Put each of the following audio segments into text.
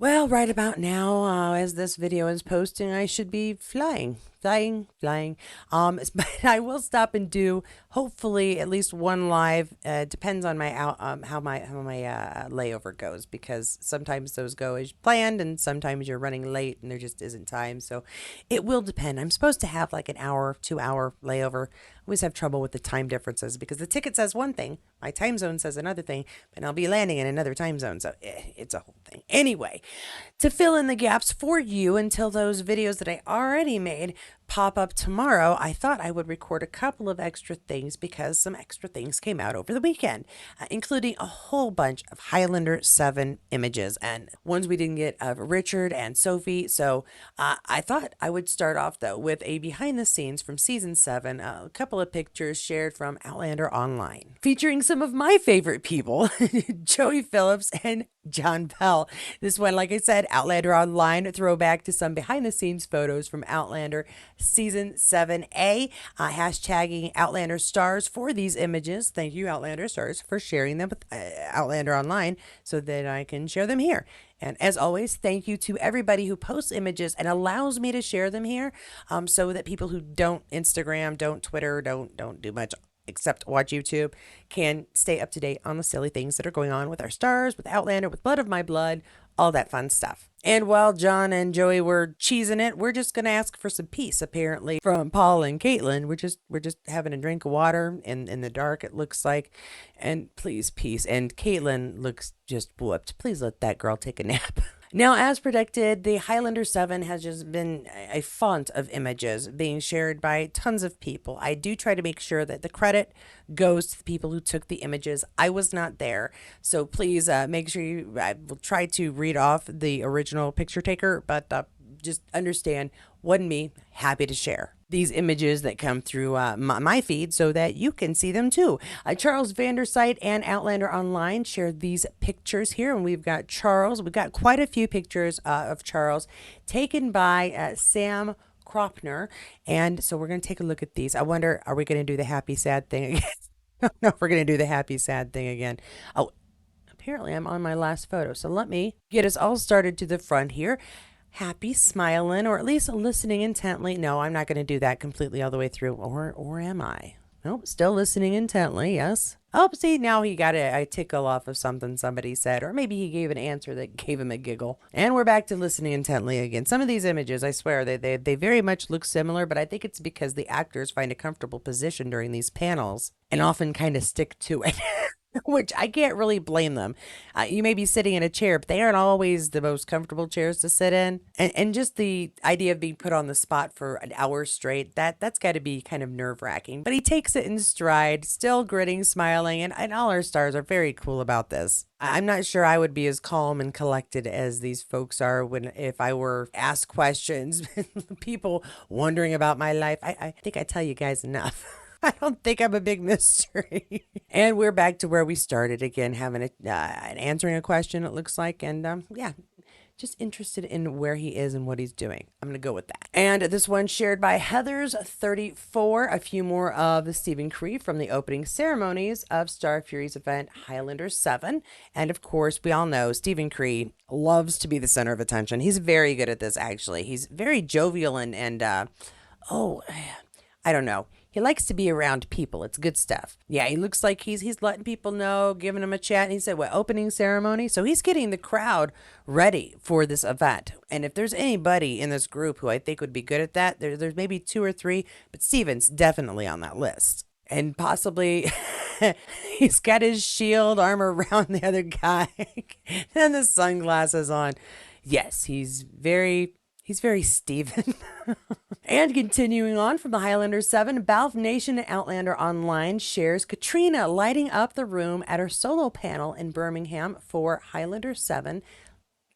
Well, right about now, as this video is posting, I should be flying. But I will stop and do hopefully at least one live. Depends on my how my layover goes, because sometimes those go as planned, and sometimes you're running late and there just isn't time. So it will depend. I'm supposed to have like an hour, 2 hour layover. I always have trouble with the time differences because the ticket says one thing, my time zone says another thing, but I'll be landing in another time zone. So it's a whole thing. Anyway, to fill in the gaps for you until those videos that I already made pop up tomorrow, I thought I would record a couple of extra things because some extra things came out over the weekend, including a whole bunch of Highlander 7 images and ones we didn't get of Richard and Sophie. So I thought I would start off though with a behind the scenes from season 7, a couple of pictures shared from Outlander Online, featuring some of my favorite people, Joey Phillips and John Bell. This one, like I said, Outlander Online, throwback to some behind the scenes photos from Outlander Season 7A, hashtagging Outlander Stars for these images. Thank you, Outlander Stars, for sharing them with Outlander Online so that I can share them here. And as always, thank you to everybody who posts images and allows me to share them here, so that people who don't Instagram, don't Twitter, don't do much except watch YouTube can stay up to date on the silly things that are going on with our stars, with Outlander, with Blood of My Blood, all that fun stuff. And while John and Joey were cheesing it, we're just gonna ask for some peace, apparently, from Paul and Caitlin. We're just having a drink of water in the dark, it looks like. And please, peace. And Caitlin looks just whooped. Please let that girl take a nap. Now, as predicted, the Highlander 7 has just been a font of images being shared by tons of people. I do try to make sure that the credit goes to the people who took the images. I was not there, so please make sure I will try to read off the original picture taker, but just understand, wasn't me. Happy to share these images that come through my feed so that you can see them too. Charles Vandervaart and Outlander Online shared these pictures here, and we've got Charles. We've got quite a few pictures of Charles taken by Sam Kropner, and so we're going to take a look at these. I wonder, are we going to do the happy sad thing again? I don't know if we're going to do the happy sad thing again. Oh, apparently I'm on my last photo, so let me get us all started to the front here. Happy, smiling, or at least listening intently. No, I'm not going to do that completely all the way through, or am I? Nope, still listening intently, yes. Oh, see, now he got a tickle off of something somebody said, or maybe he gave an answer that gave him a giggle. And we're back to listening intently again. Some of these images, I swear, they very much look similar, but I think it's because the actors find a comfortable position during these panels and often kind of stick to it. Which I can't really blame them. You may be sitting in a chair, but they aren't always the most comfortable chairs to sit in. And just the idea of being put on the spot for an hour straight, that's got to be kind of nerve wracking. But he takes it in stride, still grinning, smiling, and all our stars are very cool about this. I'm not sure I would be as calm and collected as these folks are if I were asked questions, people wondering about my life. I think I tell you guys enough. I don't think I'm a big mystery. And we're back to where we started again, having answering a question, it looks like. And yeah, just interested in where he is and what he's doing. I'm going to go with that. And this one shared by Heathers34, a few more of the Stephen Cree from the opening ceremonies of Star Fury's event Highlander 7. And of course, we all know Stephen Cree loves to be the center of attention. He's very good at this, actually. He's very jovial and oh, I don't know. He likes to be around people. It's good stuff. Yeah, he looks like he's letting people know, giving them a chat. And he said, what, opening ceremony? So he's getting the crowd ready for this event. And if there's anybody in this group who I think would be good at that, there's maybe 2 or 3, but Steven's definitely on that list. And possibly he's got his shield armor around the other guy and the sunglasses on. Yes, he's very Steven. And continuing on from the Highlander 7, Balfe Nation Outlander Online shares Caitriona lighting up the room at her solo panel in Birmingham for Highlander 7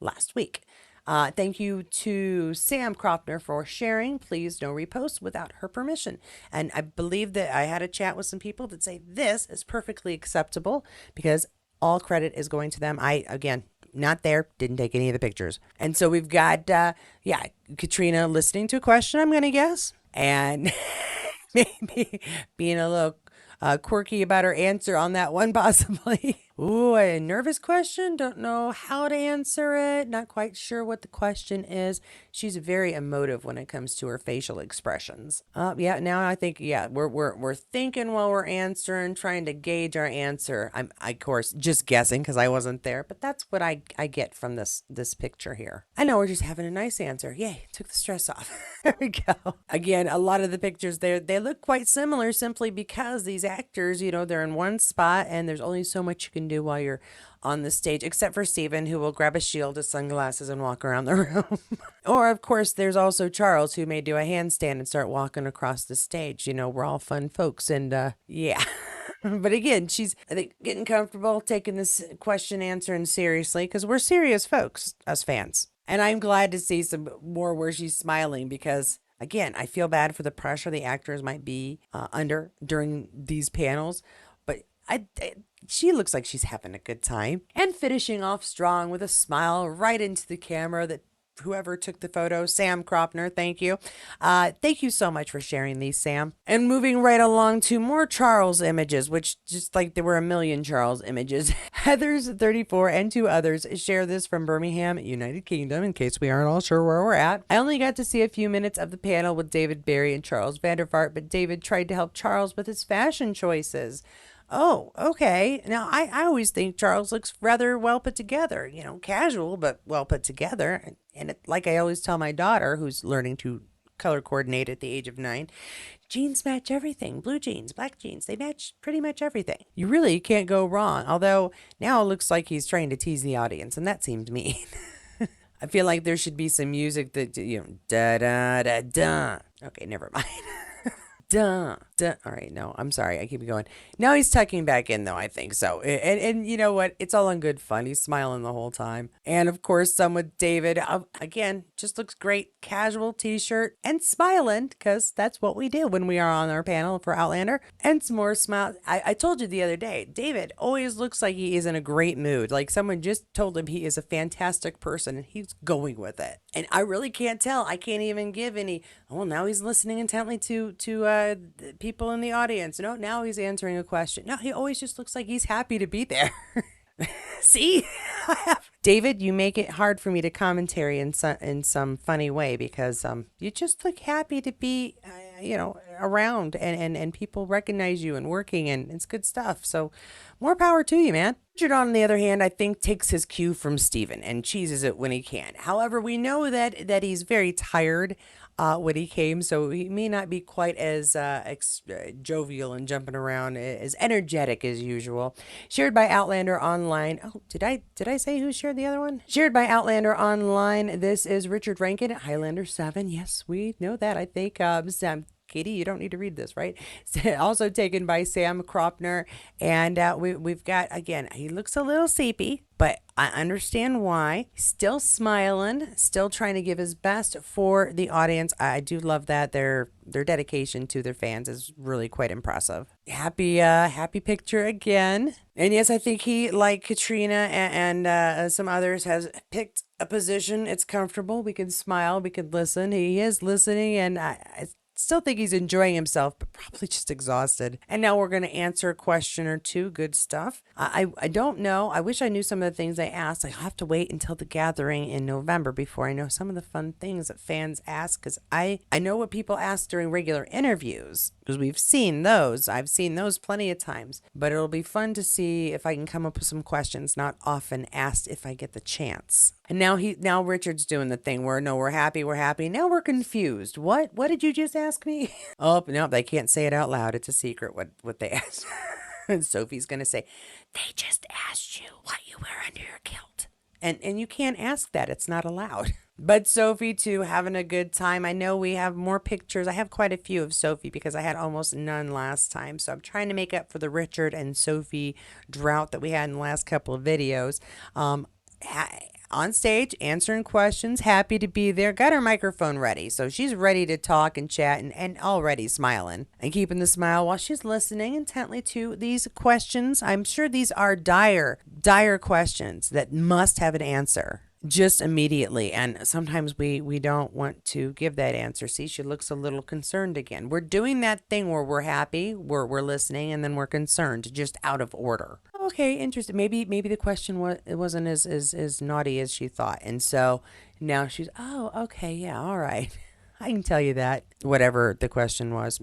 last week. Thank you to Sam Kropner for sharing. Please no repost without her permission. And I believe that I had a chat with some people that say this is perfectly acceptable because all credit is going to them. Again, not there, didn't take any of the pictures. And so we've got, Caitriona listening to a question, I'm going to guess, and maybe being a little quirky about her answer on that one, possibly. Ooh, a nervous question. Don't know how to answer it. Not quite sure what the question is. She's very emotive when it comes to her facial expressions. Yeah. Now I think we're thinking while we're answering, trying to gauge our answer. Of course just guessing because I wasn't there, but that's what I get from this picture here. I know we're just having a nice answer. Yay! Took the stress off. There we go. Again, a lot of the pictures there they look quite similar simply because these actors, they're in one spot and there's only so much you can do while you're on the stage, except for Stephen, who will grab a shield, his sunglasses, and walk around the room. Or, of course, there's also Charles, who may do a handstand and start walking across the stage. We're all fun folks, and yeah. But again, she's, I think, getting comfortable, taking this question answering seriously, because we're serious folks, us fans. And I'm glad to see some more where she's smiling because, again, I feel bad for the pressure the actors might be under during these panels. But she looks like she's having a good time and finishing off strong with a smile right into the camera that whoever took the photo, Sam Kropner, thank you. Thank you so much for sharing these, Sam. And moving right along to more Charles images, which just like there were a million Charles images. Heather's 34 and two others share this from Birmingham, United Kingdom, in case we aren't all sure where we're at. I only got to see a few minutes of the panel with David Barry and Charles Vandervaart, but David tried to help Charles with his fashion choices. Oh, okay. Now, I always think Charles looks rather well put together, casual, but well put together. And like I always tell my daughter, who's learning to color coordinate at the age of 9, jeans match everything. Blue jeans, black jeans, they match pretty much everything. You really can't go wrong. Although now it looks like he's trying to tease the audience, and that seemed mean. I feel like there should be some music that, da da da da. Okay, never mind. Duh, duh. All right, no, I'm sorry. I keep going. Now he's tucking back in, though, I think so. And you know what? It's all in good fun. He's smiling the whole time. And of course, some with David. Again, just looks great. Casual t-shirt and smiling because that's what we do when we are on our panel for Outlander. And some more smiles. I told you the other day, David always looks like he is in a great mood. Like someone just told him he is a fantastic person and he's going with it. And I really can't tell. I can't even give any, oh, now he's listening intently to people in the audience. No, now he's answering a question. No, he always just looks like he's happy to be there. See, David, you make it hard for me to commentary in some funny way because you just look happy to be around and people recognize you and working and it's good stuff. So more power to you, man. Richard, on the other hand, I think takes his cue from Stephen and cheeses it when he can. However, we know that he's very tired when he came, so he may not be quite as jovial and jumping around, as energetic as usual. Shared by Outlander Online. Oh, did I say who shared the other one? Shared by Outlander Online. This is Richard Rankin at Highlander 7. Yes, we know that. I think Sam. Katie, you don't need to read this, right? Also taken by Sam Kropner. And we've got, again, he looks a little sleepy, but I understand why. Still smiling, still trying to give his best for the audience. I do love that. Their dedication to their fans is really quite impressive. Happy picture again. And yes, I think he, like Caitriona and some others, has picked a position. It's comfortable. We can smile. We can listen. He is listening, and I still think he's enjoying himself, but probably just exhausted. And now we're going to answer a question or two. Good stuff. I don't know. I wish I knew some of the things I asked. I have to wait until the gathering in November before I know some of the fun things that fans ask, because I know what people ask during regular interviews, because we've seen those. I've seen those plenty of times. But it'll be fun to see if I can come up with some questions not often asked if I get the chance. And now Richard's doing the thing where, no, we're happy. Now we're confused. What did you just ask me? Oh, no, they can't say it out loud. It's a secret what they asked. And Sophie's going to say, they just asked you what you wear under your kilt. And you can't ask that. It's not allowed. But Sophie, too, having a good time. I know we have more pictures. I have quite a few of Sophie because I had almost none last time. So I'm trying to make up for the Richard and Sophie drought that we had in the last couple of videos. On stage, answering questions, happy to be there, got her microphone ready. So she's ready to talk and chat and already smiling and keeping the smile while she's listening intently to these questions. I'm sure these are dire questions that must have an answer just immediately. And sometimes we don't want to give that answer. See, she looks a little concerned again. We're doing that thing where we're happy, we're listening, and then we're concerned, just out of order. okay, interesting. Maybe the question was it wasn't as naughty as she thought, and so now she's, oh, okay, yeah, all right. I can tell you that whatever the question was.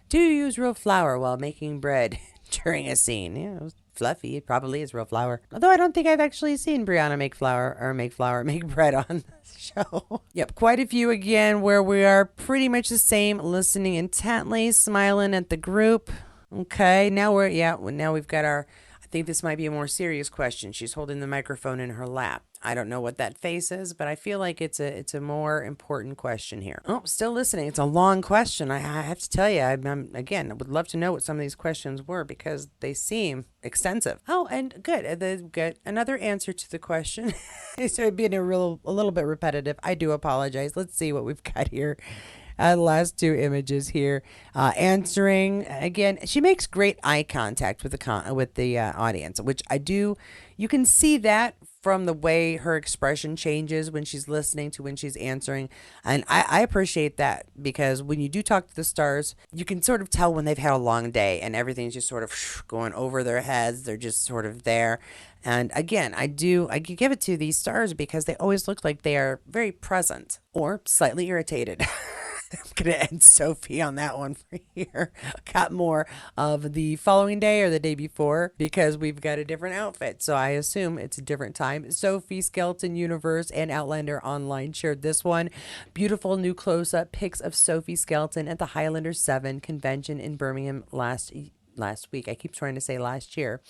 Do you use real flour while making bread during a scene? Yeah, it was fluffy. It probably is real flour. Although I don't think I've actually seen Brianna make bread on the show. Yep, quite a few again where we are pretty much the same, listening intently, smiling at the group. Okay, now we've got our, I think this might be a more serious question. She's holding the microphone in her lap. I don't know what that face is, but I feel like it's a more important question here. Oh, still listening. It's a long question. I have to tell you, again, I would love to know what some of these questions were because they seem extensive. Oh, and good. Another answer to the question. So being a little bit repetitive. I do apologize. Let's see what we've got here. Last two images here. Answering again, she makes great eye contact with the audience, which I do. You can see that from the way her expression changes when she's listening to when she's answering, and I appreciate that because when you do talk to the stars, you can sort of tell when they've had a long day and everything's just sort of going over their heads. They're just sort of there. And again, I could give it to these stars because they always look like they are very present or slightly irritated. I'm going to end Sophie on that one for here. Got more of the following day or the day before because we've got a different outfit. So I assume it's a different time. Sophie Skelton Universe and Outlander Online shared this one. Beautiful new close-up pics of Sophie Skelton at the Highlanders 7 convention in Birmingham last week. I keep trying to say last year.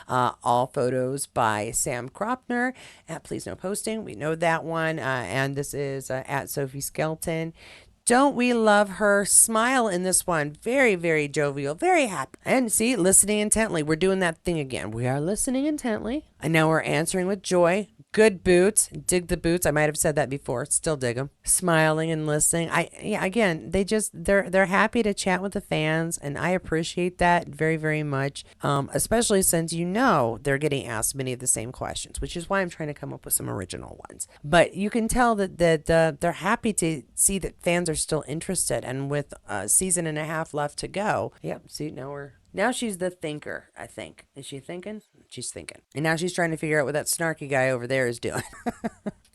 All photos by Sam Kropner at Please No Posting. We know that one. And this is at Sophie Skelton. Don't we love her smile in this one? Very, very jovial, very happy. And see, listening intently. We're doing that thing again. We are listening intently. And now we're answering with joy. Good boots. Dig the boots. I might have said that before. Still dig them. Smiling and listening. Again, they're happy to chat with the fans, and I appreciate that very, very much. Especially since they're getting asked many of the same questions, which is why I'm trying to come up with some original ones. But you can tell that they're happy to see that fans are still interested, and with a season and a half left to go. Yep. See, now she's the thinker, I think. Is she thinking? She's thinking. And now she's trying to figure out what that snarky guy over there is doing.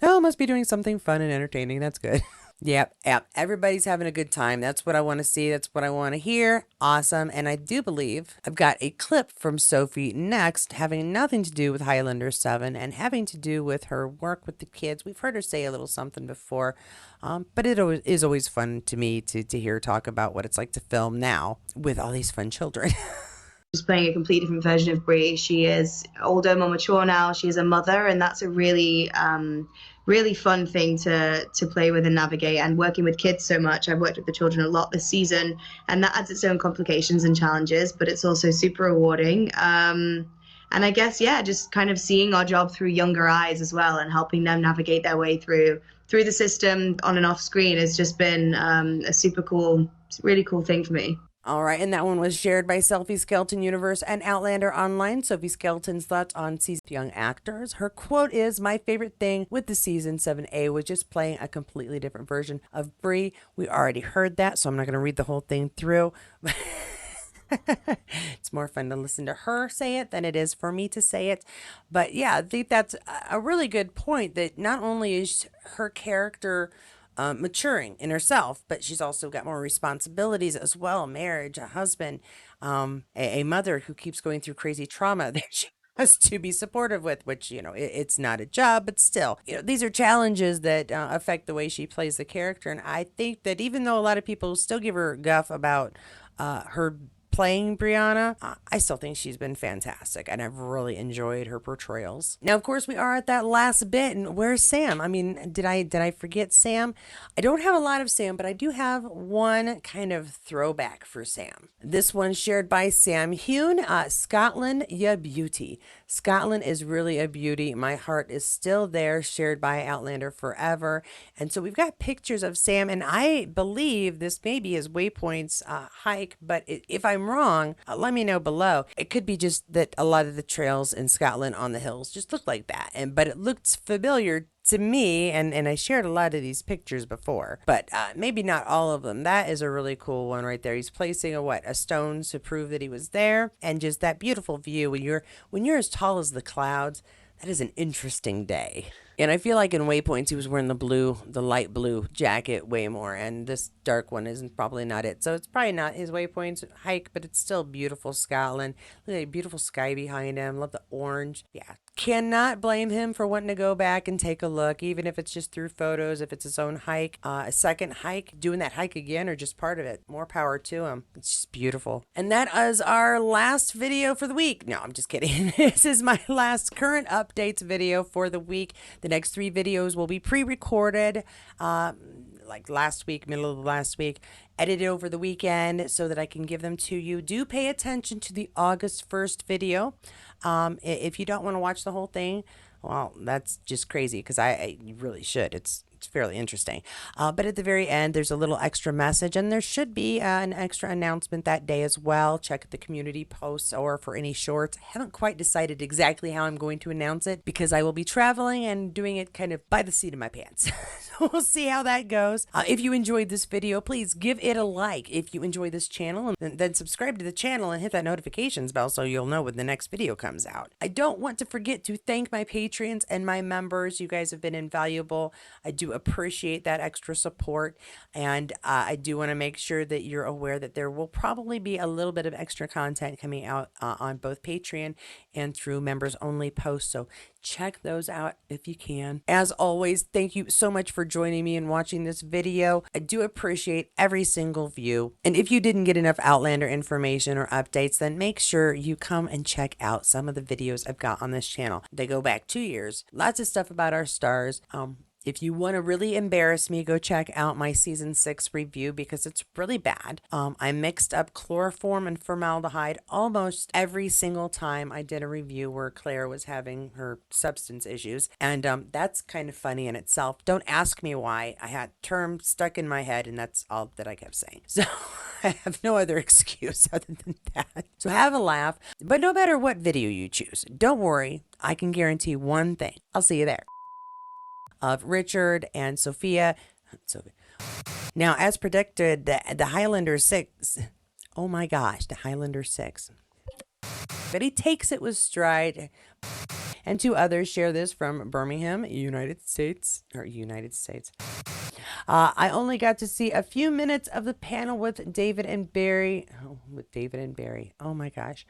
Oh, must be doing something fun and entertaining. That's good. Yep. Everybody's having a good time. That's what I want to see. That's what I want to hear. Awesome. And I do believe I've got a clip from Sophie next, having nothing to do with Highlander 7 and having to do with her work with the kids. We've heard her say a little something before, but it is always fun to me to hear her talk about what it's like to film now with all these fun children. She's playing a completely different version of Bree. She is older, more mature now. She is a mother, and that's a really, really fun thing to play with and navigate. And working with kids so much, I've worked with the children a lot this season, and that adds its own complications and challenges, but it's also super rewarding. And I guess, just kind of seeing our job through younger eyes as well, and helping them navigate their way through the system on and off screen has just been a super cool, really cool thing for me. All right, and that one was shared by Sophie Skelton Universe and Outlander Online. Sophie Skelton's thoughts on season young actors. Her quote is, "My favorite thing with the season 7A was just playing a completely different version of Bree." We already heard that, so I'm not going to read the whole thing through. It's more fun to listen to her say it than it is for me to say it. But yeah, I think that's a really good point, that not only is her character maturing in herself, but she's also got more responsibilities as well. Marriage, a husband, a mother who keeps going through crazy trauma that she has to be supportive with, which, it's not a job, but still, these are challenges that affect the way she plays the character. And I think that even though a lot of people still give her guff about her playing Brianna, I still think she's been fantastic, and I've really enjoyed her portrayals. Now, of course, we are at that last bit, and where's Sam? I mean, did I forget Sam? I don't have a lot of Sam, but I do have one kind of throwback for Sam. This one's shared by Sam Hune. Scotland, ya beauty. Scotland is really a beauty. My heart is still there, shared by Outlander Forever. And so we've got pictures of Sam, and I believe this may be his Waypoints hike, but if I'm wrong, let me know below. It could be just that a lot of the trails in Scotland on the hills just look like that, but it looks familiar to me, and I shared a lot of these pictures before, but maybe not all of them. That is a really cool one right there. He's placing a stone to prove that he was there, and just that beautiful view when you're as tall as the clouds. That is an interesting day. And I feel like in Waypoints, he was wearing the light blue jacket way more. And this dark one isn't probably not it. So it's probably not his Waypoints hike, but it's still beautiful Scotland. Look at the beautiful sky behind him. Love the orange. Yeah. Cannot blame him for wanting to go back and take a look, even if it's just through photos, if it's his own hike, a second hike, doing that hike again, or just part of it. More power to him. It's just beautiful. And that is our last video for the week. No, I'm just kidding. This is my last current updates video for the week. The next 3 videos will be pre-recorded, like last week, middle of last week, edited over the weekend so that I can give them to you. Do pay attention to the August 1st video. If you don't want to watch the whole thing, well, that's just crazy because you really should. It's fairly interesting. But at the very end, there's a little extra message, and there should be an extra announcement that day as well. Check the community posts or for any shorts. I haven't quite decided exactly how I'm going to announce it because I will be traveling and doing it kind of by the seat of my pants. So we'll see how that goes. If you enjoyed this video, please give it a like. If you enjoy this channel, and then subscribe to the channel and hit that notifications bell so you'll know when the next video comes out. I don't want to forget to thank my Patreons and my members. You guys have been invaluable. I do appreciate that extra support, and I do want to make sure that you're aware that there will probably be a little bit of extra content coming out on both Patreon and through members only posts, so check those out if you can. As always, thank you so much for joining me and watching this video. I do appreciate every single view, and if you didn't get enough Outlander information or updates, then make sure you come and check out some of the videos I've got on this channel. They go back 2 years. Lots of stuff about our stars. If you want to really embarrass me, go check out my season 6 review because it's really bad. I mixed up chloroform and formaldehyde almost every single time I did a review where Claire was having her substance issues. And that's kind of funny in itself. Don't ask me why. I had terms stuck in my head and that's all that I kept saying. So I have no other excuse other than that. So have a laugh. But no matter what video you choose, don't worry. I can guarantee one thing. I'll see you there. Of Richard and Sophia. Now, as predicted, the Highlanders 6. Oh my gosh, the Highlanders 6. But he takes it with stride. And 2 others share this from Birmingham, United States. I only got to see a few minutes of the panel with David and Barry. Oh my gosh.